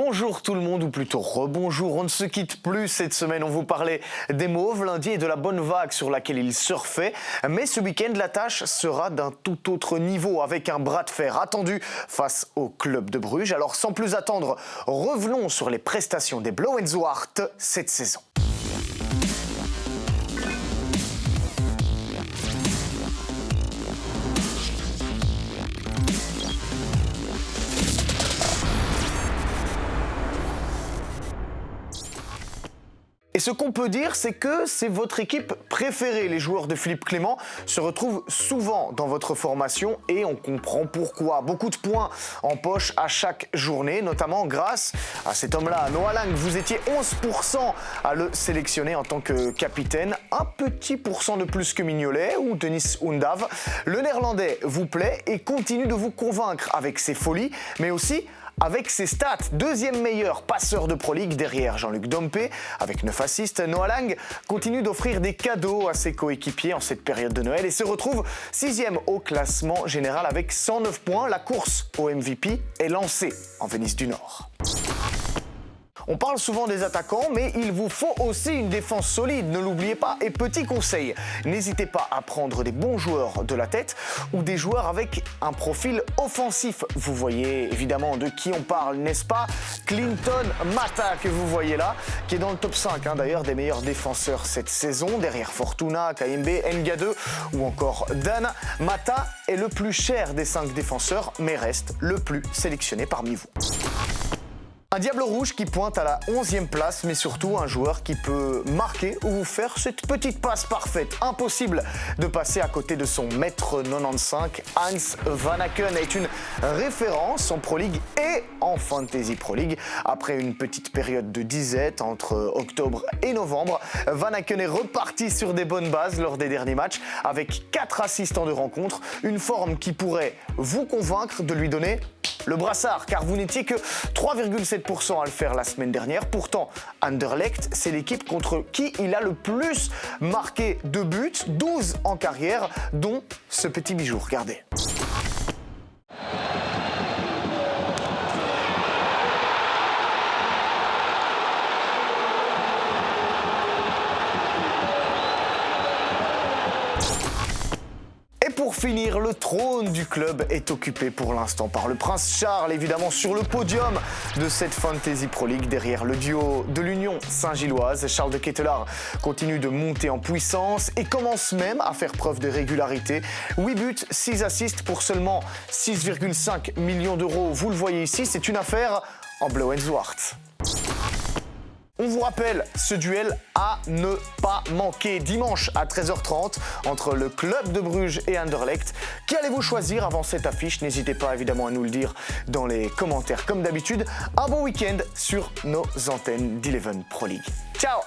Bonjour tout le monde, ou plutôt rebonjour, on ne se quitte plus cette semaine, on vous parlait des Mauves lundi et de la bonne vague sur laquelle ils surfaient, mais ce week-end la tâche sera d'un tout autre niveau avec un bras de fer attendu face au club de Bruges. Alors sans plus attendre, revenons sur les prestations des Blauw-en-Zwart cette saison. Et ce qu'on peut dire, c'est que c'est votre équipe préférée. Les joueurs de Philippe Clément se retrouvent souvent dans votre formation et on comprend pourquoi. Beaucoup de points en poche à chaque journée, notamment grâce à cet homme-là, Noah Lang. Vous étiez 11% à le sélectionner en tant que capitaine. Un petit pourcent de plus que Mignolet ou Denis Undav. Le Néerlandais vous plaît et continue de vous convaincre avec ses folies, mais aussi avec ses stats. Deuxième meilleur passeur de Pro League derrière Jean-Luc Dompe avec 9 assists. Noah Lang continue d'offrir des cadeaux à ses coéquipiers en cette période de Noël et se retrouve 6e au classement général avec 109 points. La course au MVP est lancée en Venise du Nord. On parle souvent des attaquants, mais il vous faut aussi une défense solide, ne l'oubliez pas. Et petit conseil, n'hésitez pas à prendre des bons joueurs de la tête ou des joueurs avec un profil offensif. Vous voyez évidemment de qui on parle, n'est-ce pas? Clinton Mata, que vous voyez là, qui est dans le top 5 d'ailleurs des meilleurs défenseurs cette saison, derrière Fortuna, KMB, Nga2 ou encore Dan. Mata est le plus cher des 5 défenseurs, mais reste le plus sélectionné parmi vous. Un diable rouge qui pointe à la 11e place, mais surtout un joueur qui peut marquer ou vous faire cette petite passe parfaite. Impossible de passer à côté de son mètre 95. Hans Vanaken est une référence en Pro League et en Fantasy Pro League. Après une petite période de disette entre octobre et novembre, Vanaken est reparti sur des bonnes bases lors des derniers matchs avec 4 assistants de rencontre. Une forme qui pourrait vous convaincre de lui donner le brassard, car vous n'étiez que 3,7% à le faire la semaine dernière. Pourtant, Anderlecht, c'est l'équipe contre qui il a le plus marqué de buts, 12 en carrière, dont ce petit bijou, regardez. Pour finir, le trône du club est occupé pour l'instant par le prince Charles, évidemment sur le podium de cette Fantasy Pro League derrière le duo de l'Union Saint-Gilloise. Charles de Ketelaar continue de monter en puissance et commence même à faire preuve de régularité. 8 buts, 6 assists pour seulement 6,5 millions d'euros. Vous le voyez ici, c'est une affaire en Blauw-en-Zwart. On vous rappelle ce duel à ne pas manquer dimanche à 13h30 entre le club de Bruges et Anderlecht. Qui allez-vous choisir avant cette affiche? N'hésitez pas évidemment à nous le dire dans les commentaires comme d'habitude. Un bon week-end sur nos antennes d'Eleven Pro League. Ciao!